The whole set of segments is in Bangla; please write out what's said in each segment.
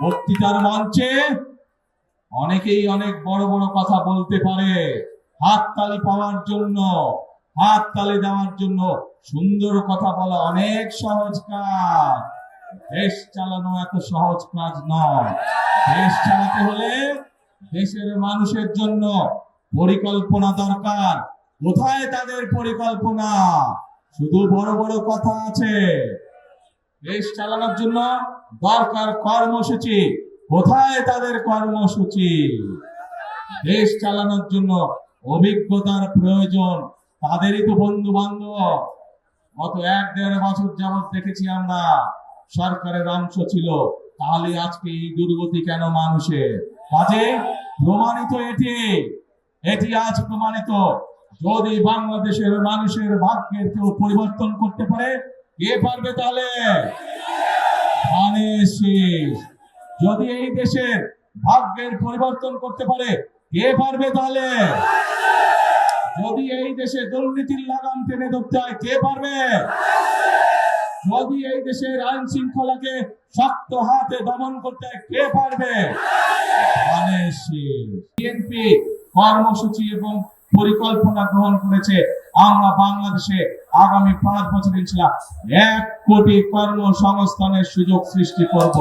বক্তৃতার মঞ্চে অনেকেই অনেক বড় বড় কথা বলতে পারে, হাততালি পাওয়ার জন্য, হাততালি দেওয়ার জন্য। সুন্দর কথা বলা অনেক সহজ কাজ, দেশ চালানো এত সহজ কাজ নয়। দেশ চালাতে হলে দেশের মানুষের জন্য পরিকল্পনা দরকার। কোথায় তাদের পরিকল্পনা? শুধু বড় বড় কথা আছে। দেশ চালানোর জন্য দরকার কর্মসূচি। কোথায় তাদের কর্মসূচি? দেশ চালানোর জন্য অভিজ্ঞতার প্রয়োজন। তাদেরই তো বন্ধু বান্ধব। গত 1-1.5 বছর যাবৎ দেখেছি আমরা সরকারের অংশ ছিল, তাহলে আজকে এই দুর্গতি কেন মানুষের? কাজে প্রমাণিত এটি আজ প্রমাণিত। যদি বাংলাদেশের মানুষের ভাগ্যের কেউ পরিবর্তন করতে পারে, কে পারবে? তাহলে যদি এই দেশের ভাগ্যের পরিবর্তন করতে পারে, কে পারবে? তাহলে যদি এই দেশে দুর্নীতির লাগাম টেনে ধরতে হয়, কে পারবে? যদি এই দেশের আইন শৃঙ্খলাকে শক্ত হাতে দমন করতে হয়, কে পারবে? বিএনপি কর্মসূচি এবং পরিকল্পনা গ্রহণ করেছে। আমরা বাংলাদেশে আগামী 5 বছর ইনশাআল্লাহ 1 কোটি কর্মসংস্থানের সুযোগ সৃষ্টি করব।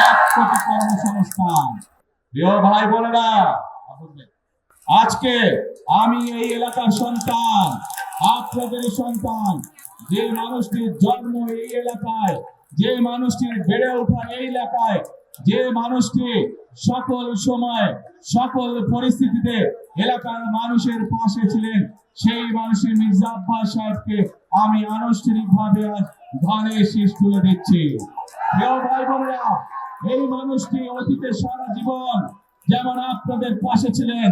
1 কোটি কর্মসংস্থান। প্রিয় ভাই বোনেরা, আজকে আমি এই এলাকার সন্তান, আপনাদের সন্তান। যে মানুষটির জন্ম এই এলাকায়, যে মানুষটির বেড়ে ওঠা এই এলাকায়, যে মানুষটি সকল সময় সকল পরিস্থিতিতে এলাকার মানুষের পাশে ছিলেন, সেই মানুষের মির্জা আব্বাস সাহেবকে আমি আনুষ্ঠানিকভাবে আজ ধানের শীষ তুলে দিচ্ছি। প্রিয় ভাই বোনেরা, এই মানুষটি অতীতে সারা জীবন যেমন আপনাদের পাশে ছিলেন,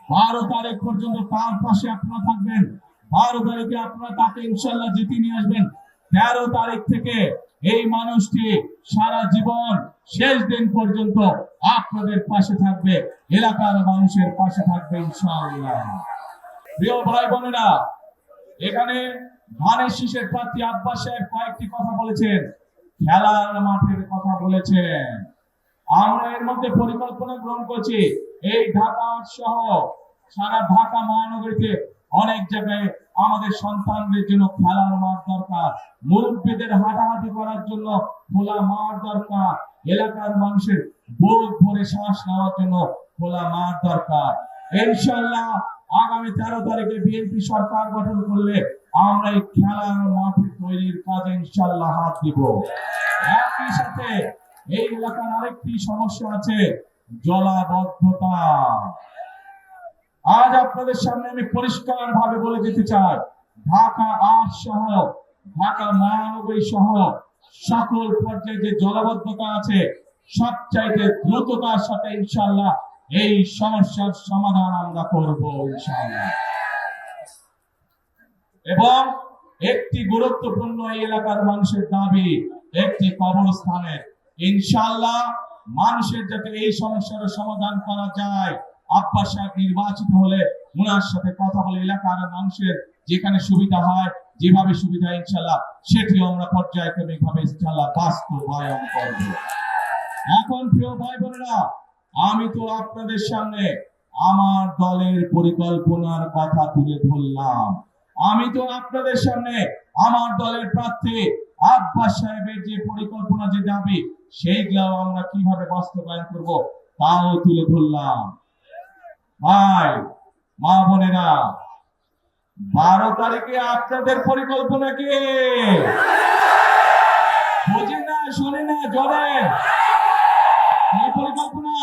12 তারিখ পর্যন্ত তার পাশে আপনারা থাকবেন। 12 তারিখে আপনারা তাকে ইনশাআল্লাহ জিতিয়ে নিয়ে আসবেন। 13 তারিখ থেকে এই মানুষটি সারা জীবন শেষ দিন পর্যন্ত আপনাদের পাশে থাকবে, এলাকার মানুষের পাশে থাকবে ইনশাআল্লাহ। প্রিয় ভাই বোনেরা, এখানে ধানের শীষের প্রার্থী আব্বাস সাহেব কয়েকটি কথা বলেছেন, খেলার মাঠের কথা বলেছেন। আমরা এর মধ্যে পরিকল্পনা গ্রহণ করছি, এই ঢাকা সহ সারা ঢাকা মহানগরীতে অনেক জায়গায় আমাদের সন্তানদের জন্য খেলার মাঠ দরকার, মুরব্বীদের হাঁটাহাঁটি করার জন্য খোলা মাঠ দরকার, এলাকার মানুষের বুক ভরে শ্বাস নেওয়ার জন্য খোলা মাঠ দরকার। ইনশাআল্লাহ আগামী 13 তারিখে বিএনপি সরকার গঠন করলে আমরা এই খেলার মাঠ তৈরির কাজে ইনশাআল্লাহ হাত দিব। একই সাথে এই এলাকার আরেকটি সমস্যা আছে, জলাবদ্ধতা। আজ আপনাদের সামনে আমি পরিষ্কার ভাবে বলে দিতে চাই, ঢাকা 8 সহ ঢাকা মহানগরী সহ সকল পর্যায়ে যে জলাবদ্ধতা আছে, সবচাইতে দ্রুততার সাথে ইনশাআল্লাহ এই সমস্যার সমাধান আমরা করব ইনশাআল্লাহ। এবং একটি গুরুত্বপূর্ণ এই এলাকার মানুষের দাবি একটি কবরস্থানের। ইনশাআল্লাহ মানুষের যাতে এই সমস্যার সমাধান করা যায়, আব্বাস সাহেব নির্বাচিত হলে ওনার সাথে কথা বলে এলাকার মানুষের যেখানে সুবিধা হয়, যেভাবে সুবিধা ইনশাআল্লাহ সেটিও আমরা পর্যায়ক্রমিকভাবে ইনশাআল্লাহ বাস্তবায়ন করব। এখন প্রিয় ভাই বোনেরা, আমি তো আপনাদের সামনে আমার দলের পরিকল্পনার কথা তুলে ধরলাম। আমি তো আপনাদের সামনে আমার দলের প্রার্থী আব্বাস সাহেবের যে পরিকল্পনা, যে দাবি, সেইগুলো আমরা কিভাবে বাস্তবায়ন করব তাও তুলে ধরলাম। ভাই মা বোনেরা, 12 তারিখে আপনাদের পরিকল্পনা কি? বুঝি না, শুনি না, জোরে পরিকল্পনা।